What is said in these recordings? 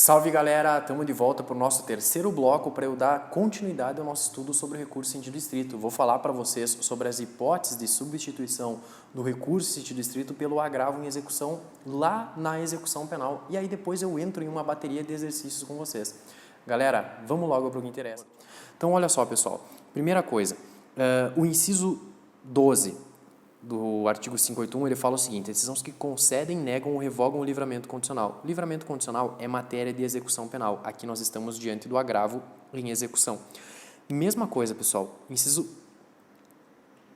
Salve galera, estamos de volta para o nosso terceiro bloco para eu dar continuidade ao nosso estudo sobre o recurso em sentido estrito. Vou falar para vocês sobre as hipóteses de substituição do recurso em sentido estrito pelo agravo em execução lá na execução penal. E aí depois eu entro em uma bateria de exercícios com vocês. Galera, vamos logo para o que interessa. Então olha só pessoal, primeira coisa, o inciso 12 do artigo 581, ele fala o seguinte: decisões que concedem, negam ou revogam o livramento condicional. O livramento condicional é matéria de execução penal. Aqui nós estamos diante do agravo em execução. Mesma coisa, pessoal. Inciso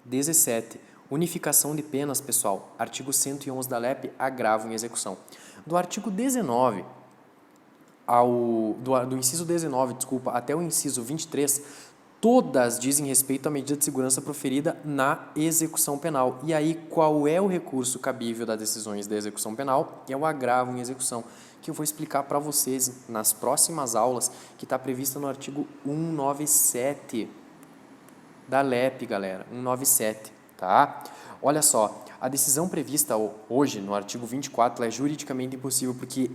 17. Unificação de penas, pessoal. Artigo 111 da LEP, agravo em execução. Do artigo 19 do inciso 19, até o inciso 23, todas dizem respeito à medida de segurança proferida na execução penal. E aí, qual é o recurso cabível das decisões da execução penal? É o agravo em execução, que eu vou explicar para vocês nas próximas aulas, que está prevista no artigo 197 da LEP, galera. 197, tá? Olha só, a decisão prevista hoje no artigo 24 é juridicamente impossível, porque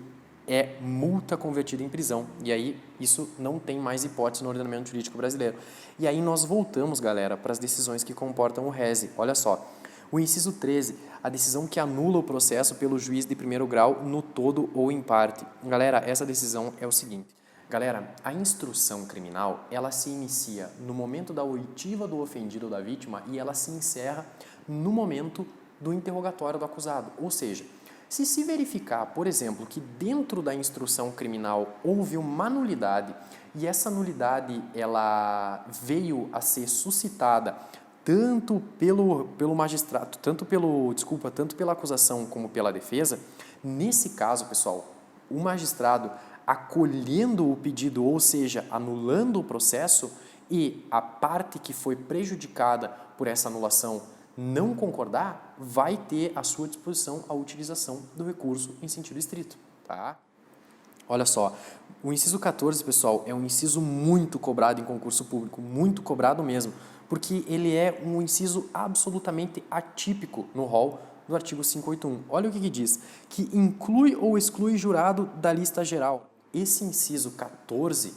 é multa convertida em prisão. E aí, isso não tem mais hipótese no ordenamento jurídico brasileiro. E aí nós voltamos, galera, para as decisões que comportam o rese. Olha só, o inciso 13, a decisão que anula o processo pelo juiz de primeiro grau no todo ou em parte. Galera, essa decisão é o seguinte. Galera, a instrução criminal, ela se inicia no momento da oitiva do ofendido ou da vítima e ela se encerra no momento do interrogatório do acusado. Ou seja, se verificar, por exemplo, que dentro da instrução criminal houve uma nulidade e essa nulidade ela veio a ser suscitada tanto pelo magistrado, tanto pela acusação como pela defesa, nesse caso, pessoal, o magistrado acolhendo o pedido, ou seja, anulando o processo, e a parte que foi prejudicada por essa anulação não concordar, vai ter à sua disposição a utilização do recurso em sentido estrito, tá? Olha só, o inciso 14, pessoal, é um inciso muito cobrado em concurso público, muito cobrado mesmo, porque ele é um inciso absolutamente atípico no rol do artigo 581. Olha o que diz, que inclui ou exclui jurado da lista geral. Esse inciso 14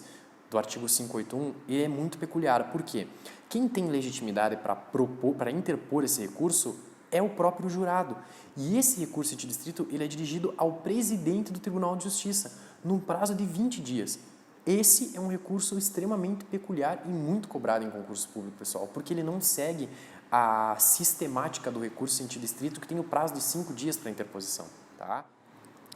do artigo 581, ele é muito peculiar, por quê? Quem tem legitimidade para interpor esse recurso é o próprio jurado. E esse recurso de distrito ele é dirigido ao presidente do Tribunal de Justiça, num prazo de 20 dias. Esse é um recurso extremamente peculiar e muito cobrado em concurso público, pessoal, porque ele não segue a sistemática do recurso em sentido estrito, que tem o prazo de 5 dias para interposição, tá?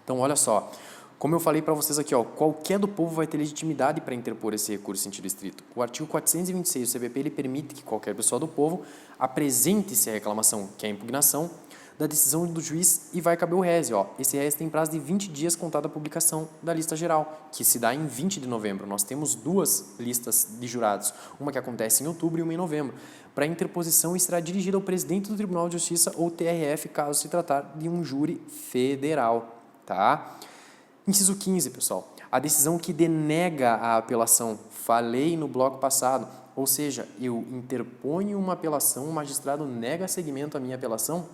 Então, olha só. Como eu falei para vocês aqui, ó, qualquer do povo vai ter legitimidade para interpor esse recurso em sentido estrito. O artigo 426 do CPP ele permite que qualquer pessoa do povo apresente-se a reclamação, que é a impugnação, da decisão do juiz e vai caber o rese. Ó. Esse rese tem prazo de 20 dias contada a publicação da lista geral, que se dá em 20 de novembro. Nós temos duas listas de jurados, uma que acontece em outubro e uma em novembro. Para interposição, e será dirigida ao presidente do Tribunal de Justiça ou TRF, caso se tratar de um júri federal. Tá? Inciso 15, pessoal, a decisão que denega a apelação, falei no bloco passado, ou seja, eu interponho uma apelação, o magistrado nega seguimento à minha apelação,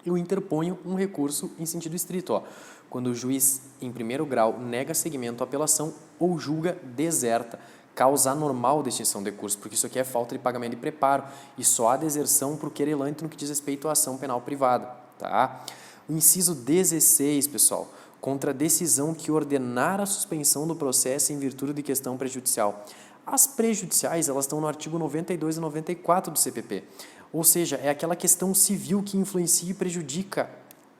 eu interponho um recurso em sentido estrito, ó, quando o juiz em primeiro grau nega seguimento à apelação ou julga deserta, causa anormal de extinção de recurso, porque isso aqui é falta de pagamento de preparo e só há deserção para o querelante no que diz respeito à ação penal privada, tá? O inciso 16, pessoal, contra a decisão que ordenar a suspensão do processo em virtude de questão prejudicial. As prejudiciais, elas estão no artigo 92 e 94 do CPP, ou seja, é aquela questão civil que influencia e prejudica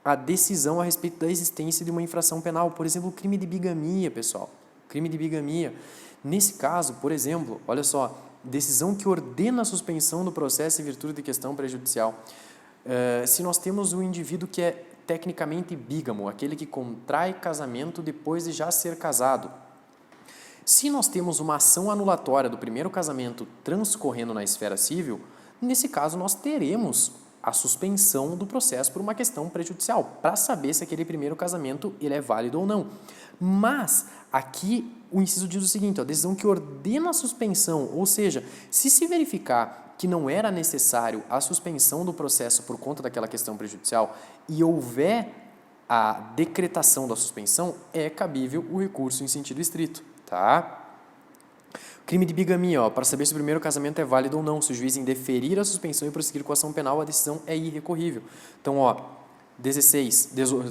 a decisão a respeito da existência de uma infração penal, por exemplo, o crime de bigamia, pessoal, crime de bigamia. Nesse caso, por exemplo, olha só, decisão que ordena a suspensão do processo em virtude de questão prejudicial. Se nós temos um indivíduo que é tecnicamente bígamo, aquele que contrai casamento depois de já ser casado. Se nós temos uma ação anulatória do primeiro casamento transcorrendo na esfera civil, nesse caso nós teremos a suspensão do processo por uma questão prejudicial, para saber se aquele primeiro casamento ele é válido ou não. Mas aqui o inciso diz o seguinte, a decisão que ordena a suspensão, ou seja, se verificar que não era necessário a suspensão do processo por conta daquela questão prejudicial e houver a decretação da suspensão, é cabível o recurso em sentido estrito, tá? Crime de bigamia, ó, para saber se o primeiro casamento é válido ou não. Se o juiz indeferir a suspensão e prosseguir com a ação penal, a decisão é irrecorrível. Então, ó,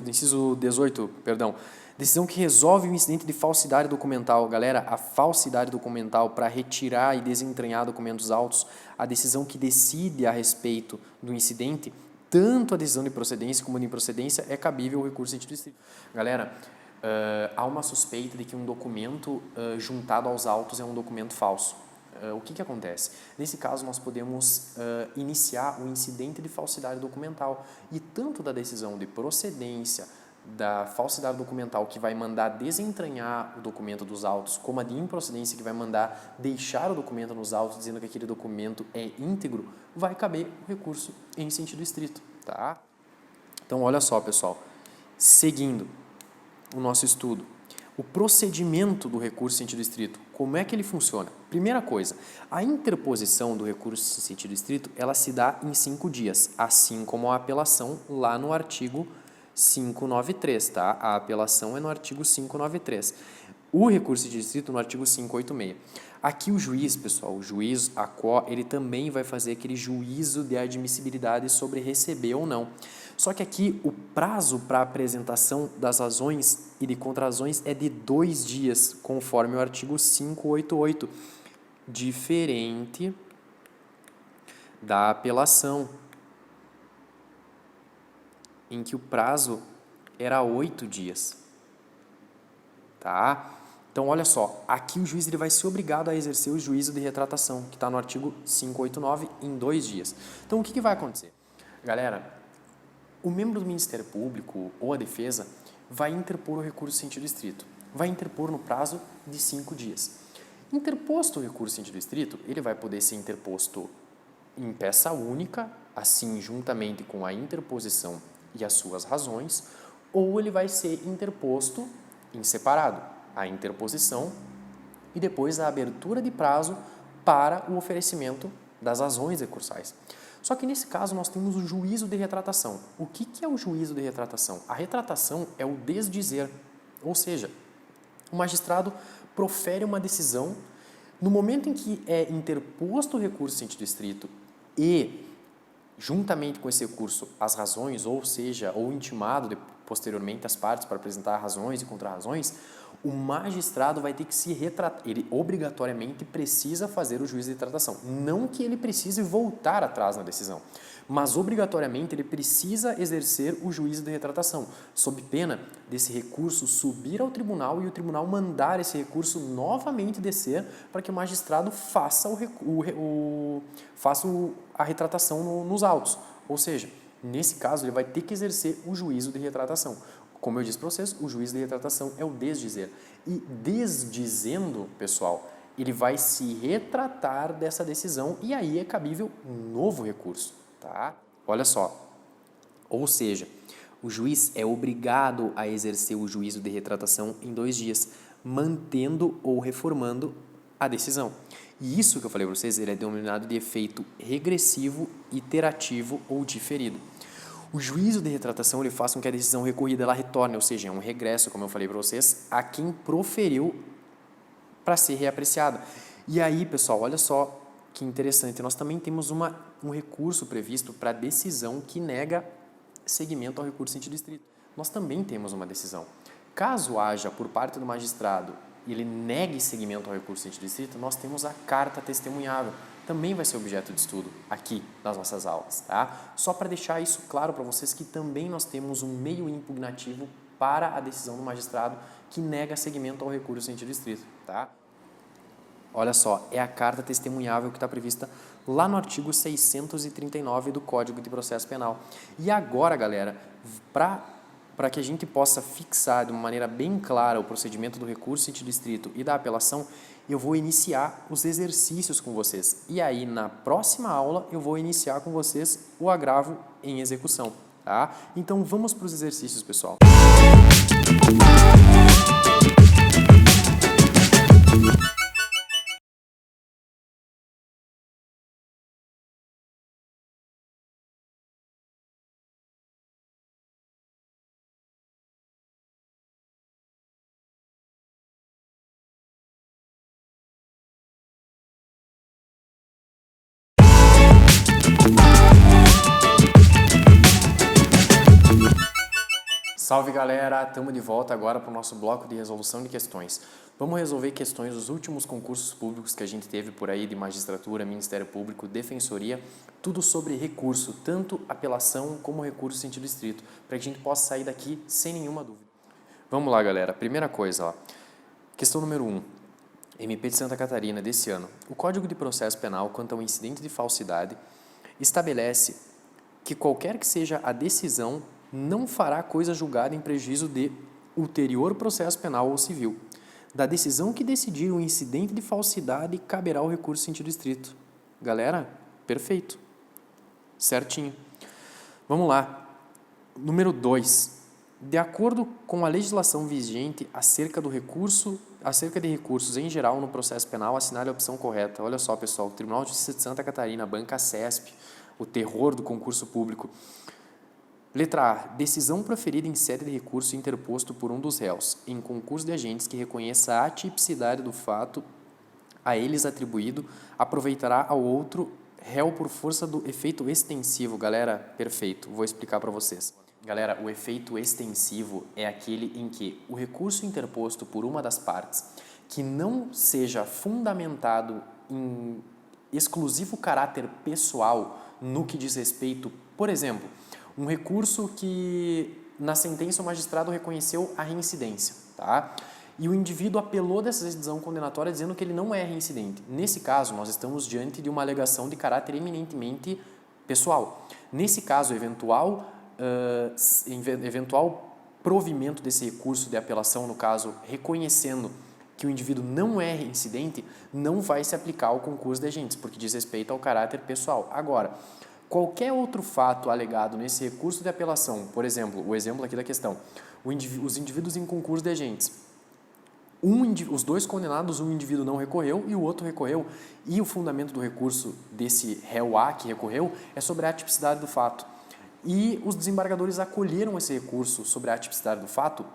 inciso 18, perdão. Decisão que resolve o incidente de falsidade documental. Galera, a falsidade documental para retirar e desentranhar documentos autos, a decisão que decide a respeito do incidente, tanto a decisão de procedência como de improcedência, é cabível o recurso em sentido estrito. Galera, há uma suspeita de que um documento juntado aos autos é um documento falso. O que acontece? Nesse caso, nós podemos iniciar o incidente de falsidade documental e tanto da decisão de procedência, da falsidade documental que vai mandar desentranhar o documento dos autos, como a de improcedência que vai mandar deixar o documento nos autos dizendo que aquele documento é íntegro, vai caber o recurso em sentido estrito, tá? Então, olha só, pessoal, seguindo o nosso estudo, o procedimento do recurso em sentido estrito, como é que ele funciona? Primeira coisa, a interposição do recurso em sentido estrito, ela se dá em 5 dias, assim como a apelação lá no artigo 593, tá? A apelação é no artigo 593. O recurso de distrito no artigo 586. Aqui o juiz, pessoal, o juiz ACO, ele também vai fazer aquele juízo de admissibilidade sobre receber ou não. Só que aqui o prazo para apresentação das razões e de contrarrazões é de 2 dias, conforme o artigo 588, diferente da apelação, em que o prazo era 8 dias, tá? Então, olha só, aqui o juiz ele vai ser obrigado a exercer o juízo de retratação, que está no artigo 589, em 2 dias. Então, o que vai acontecer? Galera, o membro do Ministério Público ou a defesa vai interpor o recurso em sentido estrito. Vai interpor no prazo de 5 dias. Interposto o recurso em sentido estrito, ele vai poder ser interposto em peça única, assim juntamente com a interposição e as suas razões, ou ele vai ser interposto em separado, a interposição e depois a abertura de prazo para o oferecimento das razões recursais. Só que nesse caso nós temos o juízo de retratação. O que é o juízo de retratação? A retratação é o desdizer, ou seja, o magistrado profere uma decisão no momento em que é interposto o recurso em sentido estrito e, juntamente com esse recurso, as razões, ou seja, ou intimado posteriormente as partes para apresentar razões e contrarrazões, o magistrado vai ter que se retratar, ele obrigatoriamente precisa fazer o juízo de retratação. Não que ele precise voltar atrás na decisão, mas obrigatoriamente ele precisa exercer o juízo de retratação, sob pena desse recurso subir ao tribunal e o tribunal mandar esse recurso novamente descer para que o magistrado faça, a retratação nos autos. Ou seja, nesse caso ele vai ter que exercer o juízo de retratação. Como eu disse para vocês, o juízo de retratação é o desdizer. E desdizendo, pessoal, ele vai se retratar dessa decisão e aí é cabível um novo recurso, tá? Olha só. Ou seja, o juiz é obrigado a exercer o juízo de retratação em 2 dias, mantendo ou reformando a decisão. E isso que eu falei para vocês, ele é denominado de efeito regressivo, iterativo ou diferido. O juízo de retratação ele faz com que a decisão recorrida ela retorne, ou seja, é um regresso, como eu falei para vocês, a quem proferiu para ser reapreciada. E aí, pessoal, olha só que interessante, nós também temos um recurso previsto para decisão que nega seguimento ao recurso em sentido estrito. Nós também temos uma decisão. Caso haja, por parte do magistrado, ele negue seguimento ao recurso em sentido estrito, nós temos a carta testemunhável. Também vai ser objeto de estudo aqui nas nossas aulas, tá? Só para deixar isso claro para vocês que também nós temos um meio impugnativo para a decisão do magistrado que nega seguimento ao recurso em sentido estrito, tá? Olha só, é a carta testemunhável que está prevista lá no artigo 639 do Código de Processo Penal. E agora, galera, para que a gente possa fixar de uma maneira bem clara o procedimento do recurso em sentido estrito e da apelação, eu vou iniciar os exercícios com vocês. E aí, na próxima aula, eu vou iniciar com vocês o agravo em execução, tá? Então, vamos para os exercícios, pessoal. Salve galera, estamos de volta agora para o nosso bloco de resolução de questões. Vamos resolver questões dos últimos concursos públicos que a gente teve por aí de magistratura, Ministério Público, Defensoria, tudo sobre recurso, tanto apelação como recurso sentido estrito, para que a gente possa sair daqui sem nenhuma dúvida. Vamos lá galera, primeira coisa, ó. Questão número 1, MP de Santa Catarina desse ano. O Código de Processo Penal quanto ao incidente de falsidade estabelece que qualquer que seja a decisão não fará coisa julgada em prejuízo de ulterior processo penal ou civil. Da decisão que decidir o incidente de falsidade, caberá o recurso em sentido estrito. Galera, perfeito. Certinho. Vamos lá. Número 2. De acordo com a legislação vigente acerca de recursos em geral no processo penal, assinale a opção correta. Olha só, pessoal, o Tribunal de Justiça de Santa Catarina, Banca CESP, o terror do concurso público. Letra A. Decisão proferida em sede de recurso interposto por um dos réus, em concurso de agentes que reconheça a atipicidade do fato a eles atribuído, aproveitará ao outro réu por força do efeito extensivo. Galera, perfeito. Vou explicar para vocês. Galera, o efeito extensivo é aquele em que o recurso interposto por uma das partes que não seja fundamentado em exclusivo caráter pessoal no que diz respeito, por exemplo, um recurso que na sentença o magistrado reconheceu a reincidência, tá? E o indivíduo apelou dessa decisão condenatória dizendo que ele não é reincidente. Nesse caso, nós estamos diante de uma alegação de caráter eminentemente pessoal. Nesse caso, eventual provimento desse recurso de apelação, no caso, reconhecendo que o indivíduo não é reincidente, não vai se aplicar ao concurso de agentes, porque diz respeito ao caráter pessoal. Agora, qualquer outro fato alegado nesse recurso de apelação, por exemplo, o exemplo aqui da questão, os indivíduos em concurso de agentes, os dois condenados, um indivíduo não recorreu e o outro recorreu, e o fundamento do recurso desse réu A que recorreu é sobre a atipicidade do fato. E os desembargadores acolheram esse recurso sobre a atipicidade do fato.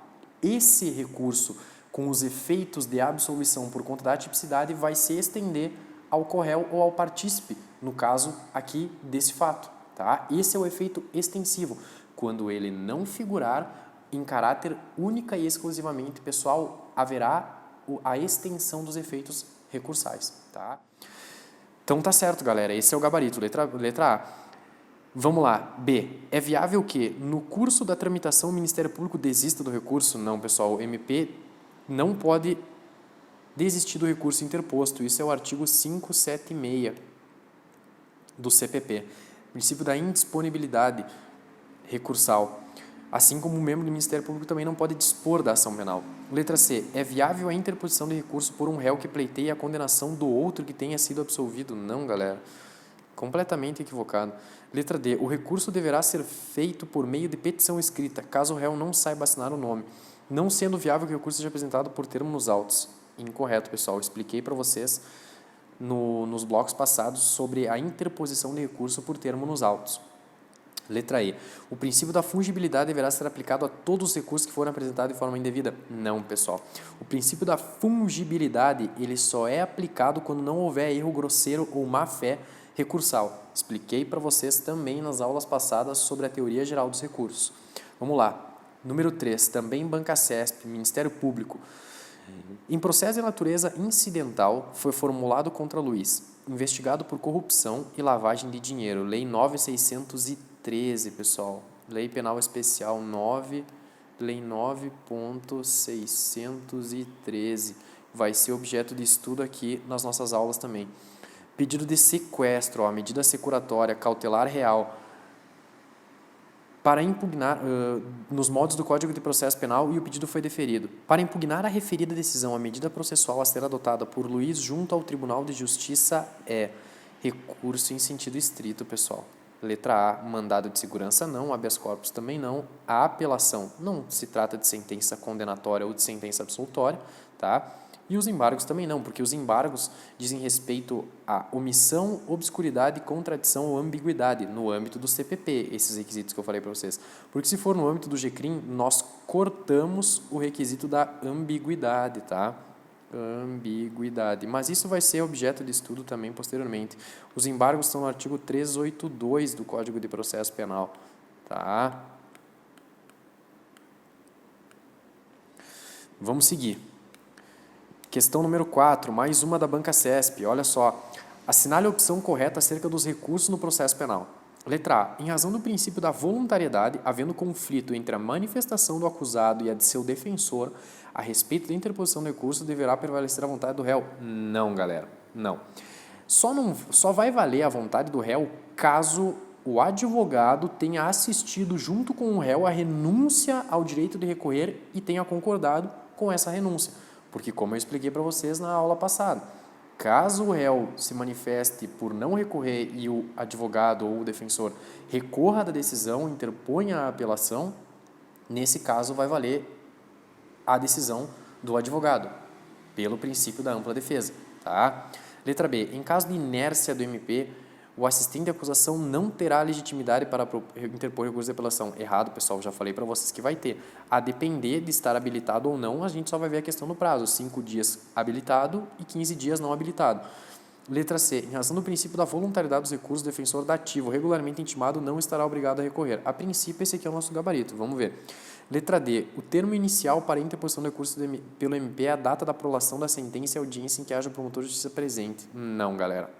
Esse recurso, com os efeitos de absolvição por conta da atipicidade, vai se estender ao corréu ou ao partícipe, no caso aqui desse fato. Tá? Esse é o efeito extensivo, quando ele não figurar em caráter única e exclusivamente pessoal, haverá a extensão dos efeitos recursais. Tá? Então tá certo, galera, esse é o gabarito, letra A. Vamos lá, B. É viável que, no curso da tramitação, o Ministério Público desista do recurso? Não, pessoal, o MP não pode desistir do recurso interposto. Isso é o artigo 576 do CPP. Princípio da indisponibilidade recursal. Assim como o membro do Ministério Público também não pode dispor da ação penal. Letra C. É viável a interposição de recurso por um réu que pleiteie a condenação do outro que tenha sido absolvido? Não, galera. Completamente equivocado. Letra D. O recurso deverá ser feito por meio de petição escrita, caso o réu não saiba assinar o nome, não sendo viável que o recurso seja apresentado por termo nos autos. Incorreto, pessoal. Eu expliquei para vocês nos blocos passados sobre a interposição de recurso por termo nos autos. Letra E. O princípio da fungibilidade deverá ser aplicado a todos os recursos que forem apresentados de forma indevida? Não, pessoal. O princípio da fungibilidade ele só é aplicado quando não houver erro grosseiro ou má-fé recursal. Expliquei para vocês também nas aulas passadas sobre a teoria geral dos recursos. Vamos lá. Número 3. Também Banca CESP, Ministério Público. Em processo de natureza incidental, foi formulado contra Luiz, investigado por corrupção e lavagem de dinheiro. Lei 9.613, pessoal. Lei Penal Especial 9, Lei 9.613. Vai ser objeto de estudo aqui nas nossas aulas também. Pedido de sequestro, ó, medida securatória, cautelar real, para impugnar, nos modos do Código de Processo Penal, e o pedido foi deferido. Para impugnar a referida decisão, a medida processual a ser adotada por Luiz junto ao Tribunal de Justiça é recurso em sentido estrito, pessoal. Letra A, mandado de segurança não, habeas corpus também não, a apelação não se trata de sentença condenatória ou de sentença absolutória, tá? E os embargos também não, porque os embargos dizem respeito à omissão, obscuridade, contradição ou ambiguidade no âmbito do CPP, esses requisitos que eu falei para vocês. Porque se for no âmbito do GCRIM, nós cortamos o requisito da ambiguidade, tá? Ambiguidade. Mas isso vai ser objeto de estudo também posteriormente. Os embargos estão no artigo 382 do Código de Processo Penal, tá? Vamos seguir. Questão número 4, mais uma da Banca CESP. Olha só. Assinale a opção correta acerca dos recursos no processo penal. Letra A. Em razão do princípio da voluntariedade, havendo conflito entre a manifestação do acusado e a de seu defensor, a respeito da interposição do recurso, deverá prevalecer a vontade do réu. Não, galera. Não. Só vai valer a vontade do réu caso o advogado tenha assistido junto com o réu a renúncia ao direito de recorrer e tenha concordado com essa renúncia. Porque, como eu expliquei para vocês na aula passada, caso o réu se manifeste por não recorrer e o advogado ou o defensor recorra da decisão, interponha a apelação, nesse caso vai valer a decisão do advogado, pelo princípio da ampla defesa. Tá? Letra B. Em caso de inércia do MP, o assistente de acusação não terá legitimidade para interpor recurso de apelação. Errado, pessoal, já falei para vocês que vai ter. A depender de estar habilitado ou não, a gente só vai ver a questão do prazo. 5 dias habilitado e 15 dias não habilitado. Letra C. Em razão do princípio da voluntariedade dos recursos, o defensor dativo regularmente intimado não estará obrigado a recorrer. A princípio, esse aqui é o nosso gabarito. Vamos ver. Letra D. O termo inicial para a interposição do recurso pelo MP é a data da prolação da sentença e audiência em que haja promotor de justiça presente. Não, galera.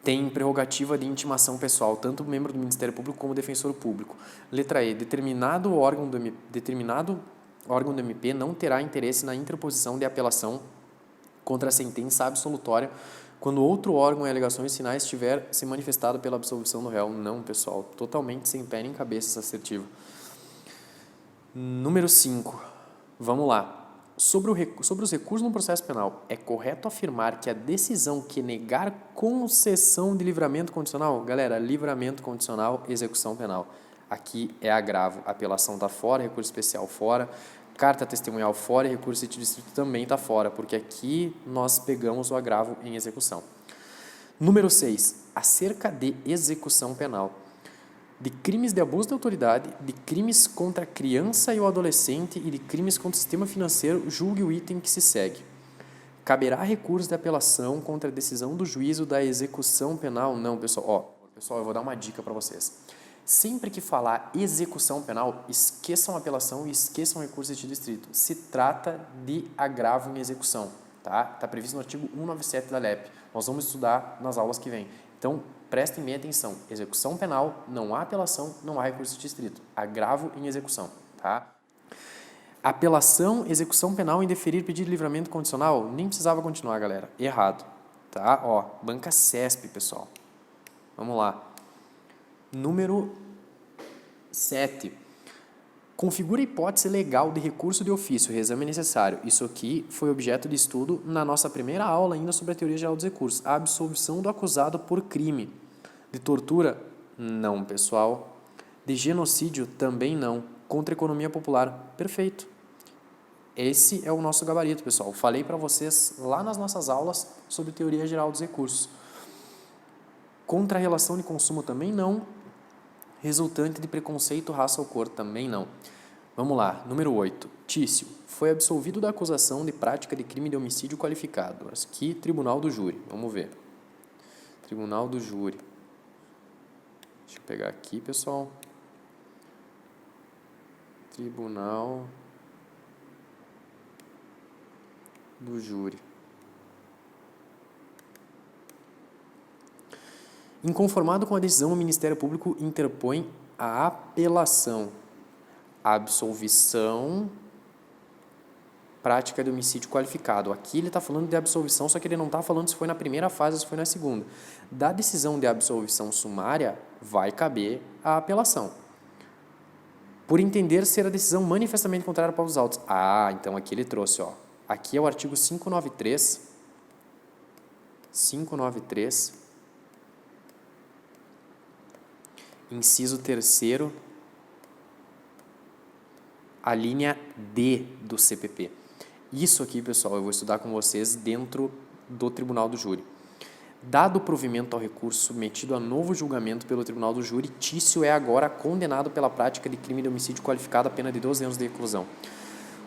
Tem prerrogativa de intimação pessoal, tanto o membro do Ministério Público como o defensor público. Letra E. Determinado órgão do MP não terá interesse na interposição de apelação contra a sentença absolutória quando outro órgão em alegações finais tiver se manifestado pela absolvição do réu. Não, pessoal. Totalmente sem pé nem cabeça essa assertiva. Número 5. Vamos lá. Sobre os recursos no processo penal, é correto afirmar que a decisão que negar concessão de livramento condicional, galera, livramento condicional, execução penal, aqui é agravo, a apelação está fora, recurso especial fora, carta testemunhal fora e recurso de distrito também está fora, porque aqui nós pegamos o agravo em execução. Número 6, acerca de execução penal. De crimes de abuso de autoridade, de crimes contra a criança e o adolescente e de crimes contra o sistema financeiro, julgue o item que se segue. Caberá recurso de apelação contra a decisão do juízo da execução penal? Não, pessoal. Pessoal, eu vou dar uma dica para vocês. Sempre que falar execução penal, esqueçam a apelação e esqueçam o recurso de distrito. Se trata de agravo em execução, tá? Está previsto no artigo 197 da LEP. Nós vamos estudar nas aulas que vêm. Então, prestem bem atenção. Execução penal, não há apelação, não há recurso de distrito. Agravo em execução, tá? Apelação, execução penal em deferir pedido de livramento condicional, nem precisava continuar, galera. Errado, tá? Ó, Banca CESP, pessoal. Vamos lá. Número 7. Configura a hipótese legal de recurso de ofício, reexame necessário. Isso aqui foi objeto de estudo na nossa primeira aula ainda sobre a teoria geral dos recursos. A absolvição do acusado por crime. De tortura? Não, pessoal. De genocídio? Também não. Contra a economia popular? Perfeito. Esse é o nosso gabarito, pessoal. Falei para vocês lá nas nossas aulas sobre teoria geral dos recursos. Contra a relação de consumo? Também não. Resultante de preconceito, raça ou cor? Também não. Vamos lá. Número 8. Tício. Foi absolvido da acusação de prática de crime de homicídio qualificado. Aqui, Tribunal do Júri. Vamos ver. Tribunal do Júri. Deixa eu pegar aqui, pessoal. Tribunal do Júri. Inconformado com a decisão, o Ministério Público interpõe a apelação. Absolvição, prática de homicídio qualificado. Aqui ele está falando de absolvição, só que ele não está falando se foi na primeira fase ou se foi na segunda. Da decisão de absolvição sumária, vai caber a apelação. Por entender ser a decisão manifestamente contrária para os autos. Ah, então aqui ele trouxe, ó. Aqui é o artigo 593. 593. Inciso 3º, a linha D do CPP. Isso aqui, pessoal, eu vou estudar com vocês dentro do Tribunal do Júri. Dado o provimento ao recurso submetido a novo julgamento pelo Tribunal do Júri, Tício é agora condenado pela prática de crime de homicídio qualificado a pena de 12 anos de reclusão.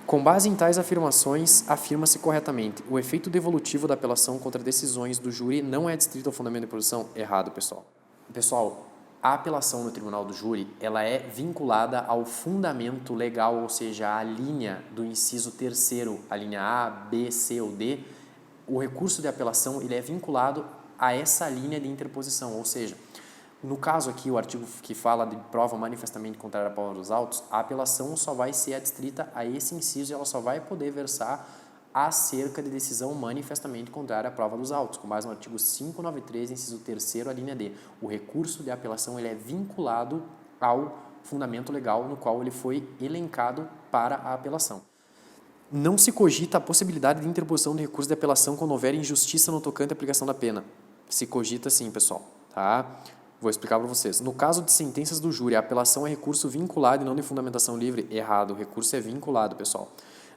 Com base em tais afirmações, afirma-se corretamente: o efeito devolutivo da apelação contra decisões do júri não é adstrito ao fundamento de produção? Errado, pessoal. Pessoal, A apelação no tribunal do júri, ela é vinculada ao fundamento legal, ou seja, a linha do inciso 3º, a linha A, B, C ou D. O recurso de apelação, ele é vinculado a essa linha de interposição, ou seja, no caso aqui, o artigo que fala de prova manifestamente contrária à prova dos autos, a apelação só vai ser adstrita a esse inciso e ela só vai poder versar acerca de decisão manifestamente contrária à prova dos autos, com base no artigo 593, inciso 3º, a linha D. O recurso de apelação ele é vinculado ao fundamento legal no qual ele foi elencado para a apelação. Não se cogita a possibilidade de interposição de recurso de apelação quando houver injustiça no tocante à aplicação da pena. Se cogita sim, pessoal. Tá? Vou explicar para vocês. No caso de sentenças do júri, a apelação é recurso vinculado e não de fundamentação livre. Errado, o recurso é vinculado, pessoal.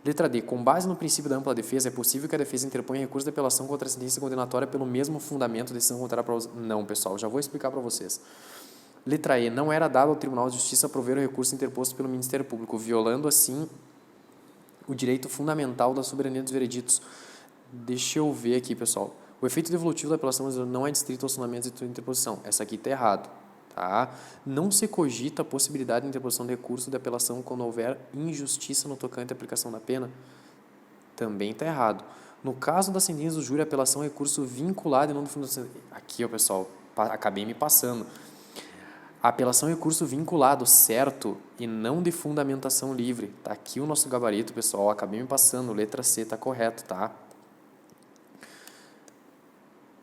Letra D. Com base no princípio da ampla defesa, é possível que a defesa interponha recurso de apelação contra a sentença condenatória pelo mesmo fundamento de decisão contrária à prova. Não, pessoal, já vou explicar para vocês. Letra E. Não era dado ao Tribunal de Justiça prover o recurso interposto pelo Ministério Público, violando, assim, o direito fundamental da soberania dos vereditos. Deixa eu ver aqui, pessoal. O efeito devolutivo da apelação não é distrito aos fundamentos de interposição. Essa aqui está errado. Tá? Não se cogita a possibilidade de interposição de recurso de apelação quando houver injustiça no tocante à aplicação da pena. Também está errado. No caso da sentença do júri, a apelação é recurso vinculado e não de fundamentação. Aqui, ó, pessoal, acabei me passando. A apelação é recurso vinculado, certo, e não de fundamentação livre. Tá aqui o nosso gabarito, pessoal, acabei me passando. Letra C está correto, tá?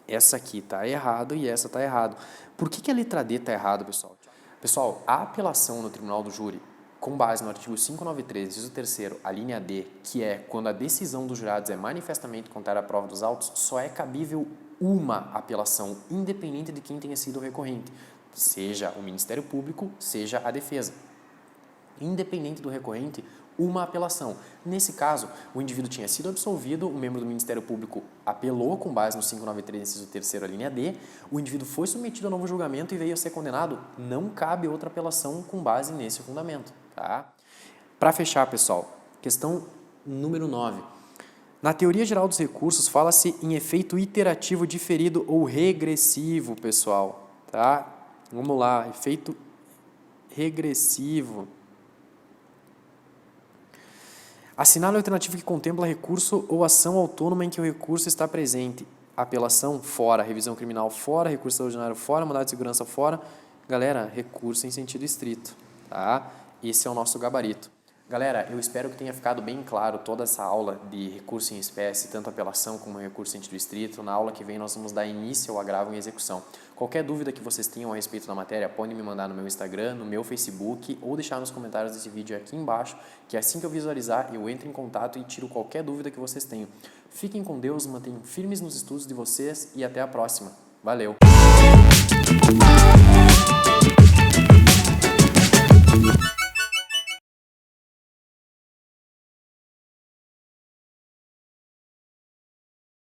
Essa aqui está errado e essa está errado. Por que a letra D está errado, pessoal? Pessoal, a apelação no tribunal do júri, com base no artigo 593, inciso 3º, a linha D, que é quando a decisão dos jurados é manifestamente contrária à prova dos autos, só é cabível uma apelação, independente de quem tenha sido o recorrente, seja o Ministério Público, seja a defesa. Independente do recorrente, uma apelação. Nesse caso, o indivíduo tinha sido absolvido, o membro do Ministério Público apelou com base no 593, inciso 3º, a linha D, o indivíduo foi submetido a novo julgamento e veio a ser condenado, não cabe outra apelação com base nesse fundamento. Tá? Para fechar, pessoal, questão número 9. Na teoria geral dos recursos, fala-se em efeito iterativo diferido ou regressivo, pessoal. Tá? Vamos lá, efeito regressivo. Assinale a alternativa que contempla recurso ou ação autônoma em que o recurso está presente. Apelação, fora. Revisão criminal, fora. Recurso extraordinário, fora. Mandado de segurança, fora. Galera, recurso em sentido estrito. Tá? Esse é o nosso gabarito. Galera, eu espero que tenha ficado bem claro toda essa aula de recurso em espécie, tanto apelação como recurso em sentido estrito. Na aula que vem nós vamos dar início ao agravo em execução. Qualquer dúvida que vocês tenham a respeito da matéria, podem me mandar no meu Instagram, no meu Facebook ou deixar nos comentários desse vídeo aqui embaixo, que assim que eu visualizar, eu entro em contato e tiro qualquer dúvida que vocês tenham. Fiquem com Deus, mantenham firmes nos estudos de vocês e até a próxima. Valeu!